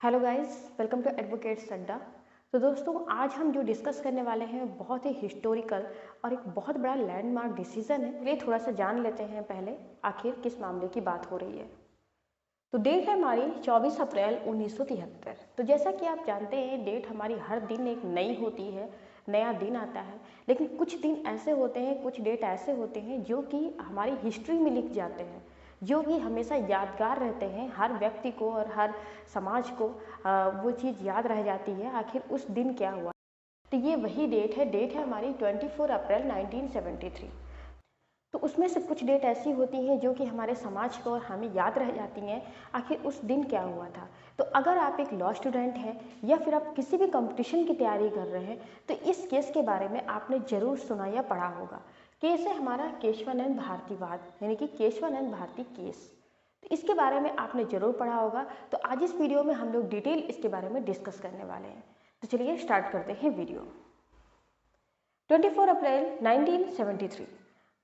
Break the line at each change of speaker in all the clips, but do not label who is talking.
Hello guys, welcome to advocates Adda. तो दोस्तों, आज हम जो डिस्कस करने वाले हैं बहुत ही हिस्टोरिकल और एक बहुत बड़ा लैंडमार्क डिसीजन है। ये थोड़ा सा जान लेते हैं पहले आखिर किस मामले की बात हो रही है। तो डेट है हमारी 24 अप्रैल 1973। तो जैसा कि आप जानते हैं, डेट हमारी हर दिन एक नई होती है, नया दिन आता है। लेकिन कुछ दिन ऐसे होते हैं, कुछ डेट ऐसे होते हैं जो कि हमारी हिस्ट्री में लिख जाते हैं, जो कि हमेशा यादगार रहते हैं। हर व्यक्ति को और हर समाज को वो चीज़ याद रह जाती है, आखिर उस दिन क्या हुआ। तो ये वही डेट है हमारी 24 अप्रैल 1973। तो उसमें से कुछ डेट ऐसी होती हैं जो कि हमारे समाज को और हमें याद रह जाती हैं, आखिर उस दिन क्या हुआ था। तो अगर आप एक लॉ स्टूडेंट हैं या फिर आप किसी भी कंपटीशन की तैयारी कर रहे हैं, तो इस केस के बारे में आपने जरूर सुना या पढ़ा होगा। केस है हमारा केशवानंद भारतीवाद, यानी कि केशवानंद भारती केस। तो इसके बारे में आपने जरूर पढ़ा होगा। तो आज इस वीडियो में हम लोग डिटेल इसके बारे में डिस्कस करने वाले हैं। तो चलिए स्टार्ट करते हैं वीडियो। 24 अप्रैल 1973,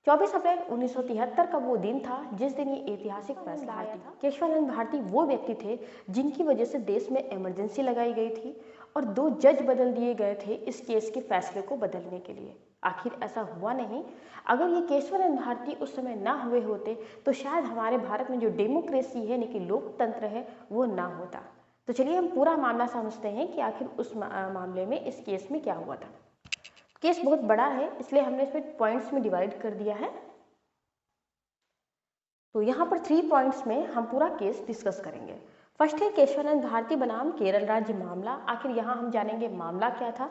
24 अप्रैल 1973 का वो दिन था जिस दिन ये ऐतिहासिक फैसला आया था। केशवानंद भारती वो व्यक्ति थे जिनकी वजह से देश में इमरजेंसी लगाई गई थी और 2 जज बदल दिए गए थे इस केस के फैसले को बदलने के लिए। आखिर ऐसा हुआ नहीं। अगर ये केशवानंद भारती उस समय ना हुए होते तो शायद हमारे भारत में जो डेमोक्रेसी है, यानी कि लोकतंत्र है, वो ना होता। तो चलिए हम पूरा मामला समझते हैं कि आखिर उस मामले में, इस केस में क्या हुआ था। केस बहुत बड़ा है, इसलिए हमने इसमें पॉइंट्स में डिवाइड कर दिया है। तो यहाँ पर 3 पॉइंट्स में हम पूरा केस डिस्कस करेंगे। फर्स्ट है केशवानंद भारती बनाम केरल राज्य मामला। आखिर यहाँ हम जानेंगे मामला क्या था।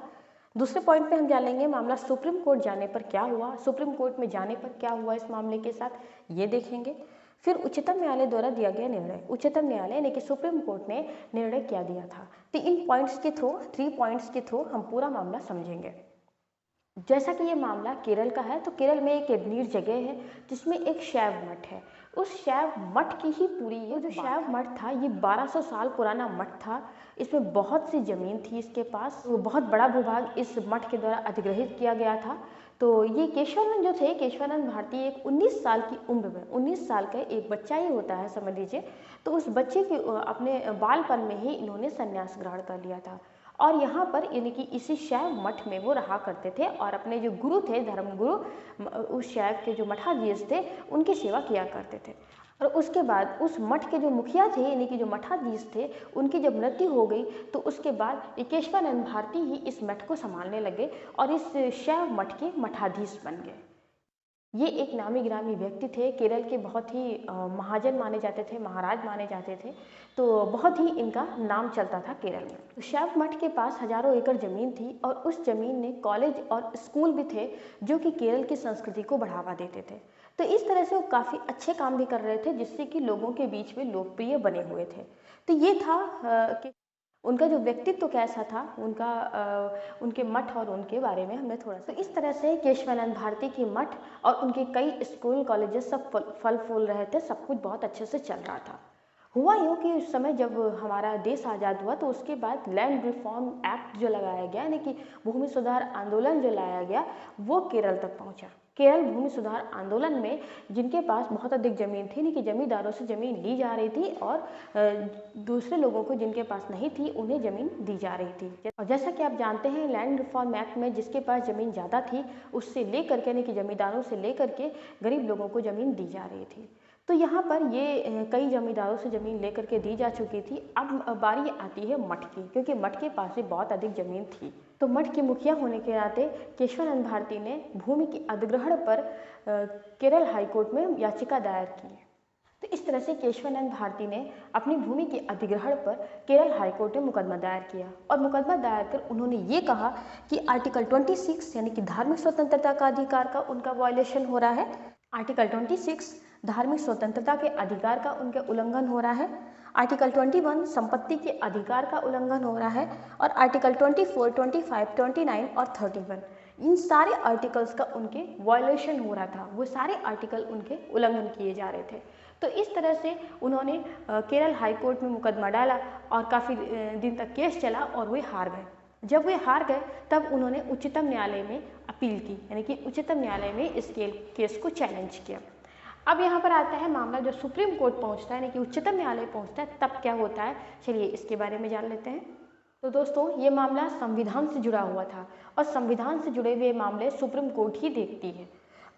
दूसरे पॉइंट पे हम जानेंगे मामला सुप्रीम कोर्ट जाने पर क्या हुआ, सुप्रीम कोर्ट में जाने पर क्या हुआ इस मामले के साथ, ये देखेंगे। फिर उच्चतम न्यायालय द्वारा दिया गया निर्णय, उच्चतम न्यायालय यानी कि सुप्रीम कोर्ट ने निर्णय क्या दिया था। तो इन पॉइंट्स के थ्रू, 3 पॉइंट्स के थ्रू हम पूरा मामला समझेंगे। जैसा कि ये मामला केरल का है, तो केरल में एक एवनीर जगह है जिसमें एक शैव मठ है। उस शैव मठ की ही पूरी, ये जो शैव मठ था, ये 1200 साल पुराना मठ था। इसमें बहुत सी जमीन थी इसके पास। वो बहुत बड़ा भूभाग इस मठ के द्वारा अधिग्रहित किया गया था। तो ये केशवानंद जो थे, केशवानंद भारती, एक 19 साल की उम्र में, 19 साल का एक बच्चा ही होता है समझ लीजिए। तो उस बच्चे की अपने बालपन में ही इन्होंने संन्यास ग्रहण कर लिया था और यहाँ पर यानी कि इसी शैव मठ में वो रहा करते थे और अपने जो गुरु थे, धर्मगुरु, उस शैव के जो मठाधीश थे, उनकी सेवा किया करते थे। और उसके बाद उस मठ के जो मुखिया थे, यानी कि जो मठाधीश थे, उनकी जब मृत्यु हो गई तो उसके बाद ये केशवानंद भारती ही इस मठ को संभालने लगे और इस शैव मठ के मठाधीश बन गए। ये एक नामी गिरामी व्यक्ति थे, केरल के बहुत ही महाजन माने जाते थे, महाराज माने जाते थे। तो बहुत ही इनका नाम चलता था केरल में। तो शैव मठ के पास हजारों एकड़ जमीन थी और उस जमीन में कॉलेज और स्कूल भी थे जो कि केरल की संस्कृति को बढ़ावा देते थे। तो इस तरह से वो काफ़ी अच्छे काम भी कर रहे थे जिससे कि लोगों के बीच में लोकप्रिय बने हुए थे। तो ये था कि उनका जो व्यक्तित्व कैसा था, उनके मठ और उनके बारे में हमने थोड़ा सा। इस तरह से केशवानंद भारती की मठ और उनके कई स्कूल कॉलेजेस सब फल फूल रहे थे, सब कुछ बहुत अच्छे से चल रहा था। हुआ यूँ कि उस समय जब हमारा देश आज़ाद हुआ तो उसके बाद लैंड रिफॉर्म एक्ट जो लगाया गया, यानी कि भूमि सुधार आंदोलन जो लाया गया, वो केरल तक पहुंचा। केरल भूमि सुधार आंदोलन में जिनके पास बहुत अधिक ज़मीन थी, यानी कि जमींदारों से ज़मीन ली जा रही थी और दूसरे लोगों को जिनके पास नहीं थी उन्हें ज़मीन दी जा रही थी। और जैसा कि आप जानते हैं, लैंड रिफॉर्म एक्ट में जिसके पास ज़मीन ज़्यादा थी उससे लेकर के, यानी कि जमींदारों से लेकर के गरीब लोगों को ज़मीन दी जा रही थी। तो यहाँ पर ये कई जमींदारों से ज़मीन लेकर के दी जा चुकी थी। अब बारी आती है मठ की, क्योंकि मठ के पास भी बहुत अधिक ज़मीन थी। तो मठ के मुखिया होने के नाते केशवानंद भारती ने भूमि के अधिग्रहण पर केरल हाईकोर्ट में याचिका दायर की। तो इस तरह से केशवानंद भारती ने अपनी भूमि के अधिग्रहण पर केरल हाईकोर्ट में मुकदमा दायर किया और मुकदमा दायर कर उन्होंने ये कहा कि आर्टिकल 26 यानी कि धार्मिक स्वतंत्रता का अधिकार का उनका वायलेशन हो रहा है। आर्टिकल 26 धार्मिक स्वतंत्रता के अधिकार का उनके उल्लंघन हो रहा है। आर्टिकल 21 संपत्ति के अधिकार का उल्लंघन हो रहा है और आर्टिकल 24, 25, 29 और 31, इन सारे आर्टिकल्स का उनके वायलेशन हो रहा था। वो सारे आर्टिकल उनके उल्लंघन किए जा रहे थे। तो इस तरह से उन्होंने केरल हाई कोर्ट में मुकदमा डाला और काफ़ी दिन तक केस चला और वे हार गए। जब वे हार गए तब उन्होंने उच्चतम न्यायालय में अपील की, यानी कि उच्चतम न्यायालय में इस केस को चैलेंज किया। अब यहाँ पर आता है मामला जो सुप्रीम कोर्ट पहुँचता है, यानी कि उच्चतम न्यायालय पहुँचता है, तब क्या होता है, चलिए इसके बारे में जान लेते हैं। तो दोस्तों, ये मामला संविधान से जुड़ा हुआ था और संविधान से जुड़े हुए मामले सुप्रीम कोर्ट ही देखती है।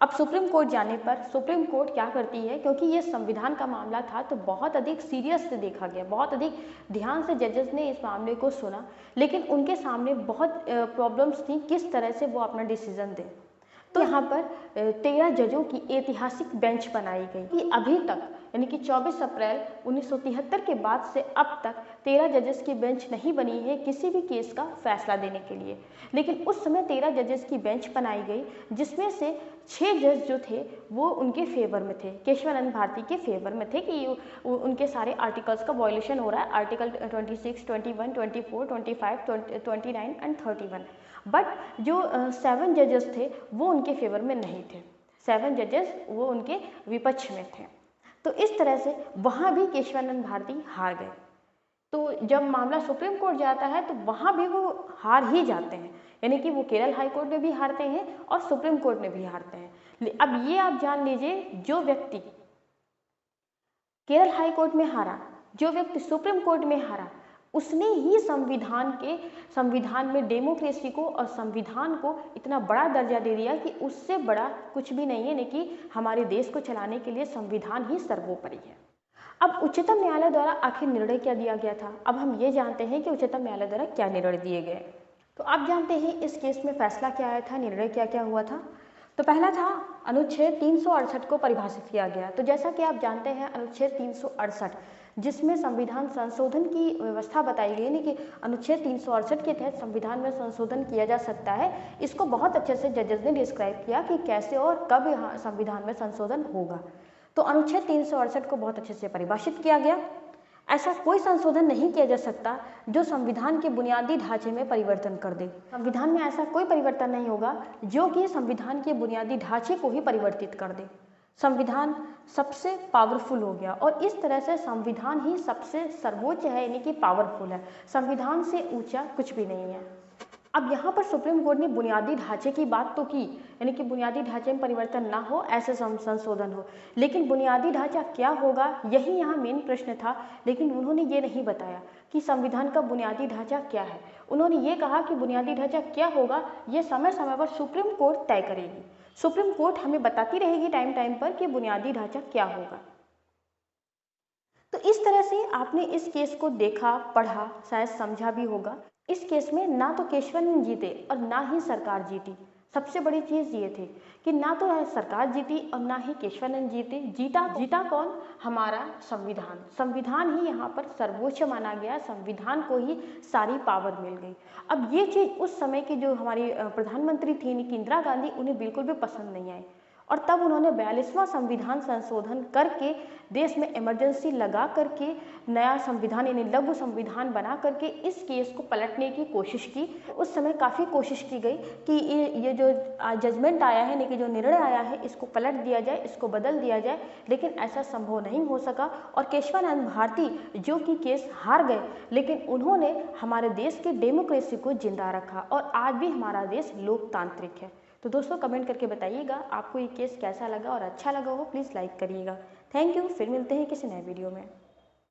अब सुप्रीम कोर्ट जाने पर सुप्रीम कोर्ट क्या करती है, क्योंकि ये संविधान का मामला था तो बहुत अधिक सीरियस से देखा गया, बहुत अधिक ध्यान से जजेस ने इस मामले को सुना, लेकिन उनके सामने बहुत प्रॉब्लम्स थी किस तरह से वो अपना डिसीजन दें। तो यहाँ पर 13 जजों की ऐतिहासिक बेंच बनाई गई कि अभी तक, यानी कि 24 अप्रैल 1973 के बाद से अब तक 13 जजेस की बेंच नहीं बनी है किसी भी केस का फैसला देने के लिए। लेकिन उस समय 13 जजेस की बेंच बनाई गई, जिसमें से 6 जज जो थे वो उनके फेवर में थे, केशवानंद भारती के फेवर में थे कि उनके सारे आर्टिकल्स का वायलेशन हो रहा है, आर्टिकल 26, 21, 24, 25, 29 एंड 31। बट जो 7 जजेस थे वो उनके फेवर में नहीं थे, 7 जजेस वो उनके विपक्ष में थे। तो इस तरह से वहाँ भी केशवानंद भारती हार गए। तो जब मामला सुप्रीम कोर्ट जाता है तो वहाँ भी वो हार ही जाते हैं, यानी कि वो केरल हाई कोर्ट में भी हारते हैं और सुप्रीम कोर्ट में भी हारते हैं। अब ये आप जान लीजिए, जो व्यक्ति केरल हाई कोर्ट में हारा, जो व्यक्ति सुप्रीम कोर्ट में हारा, उसने ही संविधान में डेमोक्रेसी को और संविधान को इतना बड़ा दर्जा दे दिया कि उससे बड़ा कुछ भी नहीं है, यानी कि हमारे देश को चलाने के लिए संविधान ही सर्वोपरि है। अब उच्चतम न्यायालय द्वारा आखिर निर्णय क्या दिया गया था, अब हम ये जानते हैं कि उच्चतम न्यायालय द्वारा क्या निर्णय दिए गए। तो आप जानते हैं इस केस में फैसला क्या आया था, निर्णय क्या क्या हुआ था। तो पहला था अनुच्छेद 368 को परिभाषित किया गया। तो जैसा कि आप जानते हैं अनुच्छेद 368, जिसमें संविधान संशोधन की व्यवस्था बताई गई, यानी कि अनुच्छेद 368 के तहत संविधान में संशोधन किया जा सकता है। इसको बहुत अच्छे से जजेस ने डिस्क्राइब किया कि कैसे और कब यहाँ संविधान में संशोधन होगा। तो अनुच्छेद 368 को बहुत अच्छे से परिभाषित किया गया। ऐसा कोई संशोधन नहीं किया जा सकता जो संविधान के बुनियादी ढांचे में परिवर्तन कर दे। संविधान में ऐसा कोई परिवर्तन नहीं होगा जो कि संविधान के बुनियादी ढांचे को ही परिवर्तित कर दे। संविधान सबसे पावरफुल हो गया और इस तरह से संविधान ही सबसे सर्वोच्च है, यानी कि पावरफुल है। संविधान से ऊंचा कुछ भी नहीं है। अब यहाँ पर सुप्रीम कोर्ट ने बुनियादी ढांचे की बात तो की, यानी कि बुनियादी ढांचे में परिवर्तन ना हो, ऐसे संशोधन हो, लेकिन बुनियादी ढांचा क्या होगा यही यहाँ मेन प्रश्न था। लेकिन उन्होंने ये नहीं बताया कि संविधान का बुनियादी ढांचा क्या है। उन्होंने ये कहा कि बुनियादी ढांचा क्या होगा ये समय समय पर सुप्रीम कोर्ट तय करेगी। सुप्रीम कोर्ट हमें बताती रहेगी टाइम टाइम पर कि बुनियादी ढांचा क्या होगा। तो इस तरह से आपने इस केस को देखा, पढ़ा, शायद समझा भी होगा। इस केस में ना तो केशवानंद जीते और ना ही सरकार जीती। सबसे बड़ी चीज ये थी कि ना तो सरकार जीती और ना ही केशवानंद जीते। जीता कौन? हमारा संविधान। संविधान ही यहाँ पर सर्वोच्च माना गया, संविधान को ही सारी पावर मिल गई। अब ये चीज उस समय की जो हमारी प्रधानमंत्री थी इंदिरा गांधी, उन्हें बिल्कुल भी पसंद नहीं आई और तब उन्होंने 42वां संविधान संशोधन करके देश में इमरजेंसी लगा करके नया संविधान यानी लघु संविधान बना करके इस केस को पलटने की कोशिश की। उस समय काफ़ी कोशिश की गई कि ये जो जजमेंट आया है, यानी कि जो निर्णय आया है, इसको पलट दिया जाए, इसको बदल दिया जाए, लेकिन ऐसा संभव नहीं हो सका। और केशवानंद भारती जो कि केस हार गए, लेकिन उन्होंने हमारे देश की डेमोक्रेसी को जिंदा रखा और आज भी हमारा देश लोकतांत्रिक है। तो दोस्तों कमेंट करके बताइएगा आपको ये केस कैसा लगा और अच्छा लगा हो प्लीज़ लाइक करिएगा। थैंक यू, फिर मिलते हैं किसी नए वीडियो में।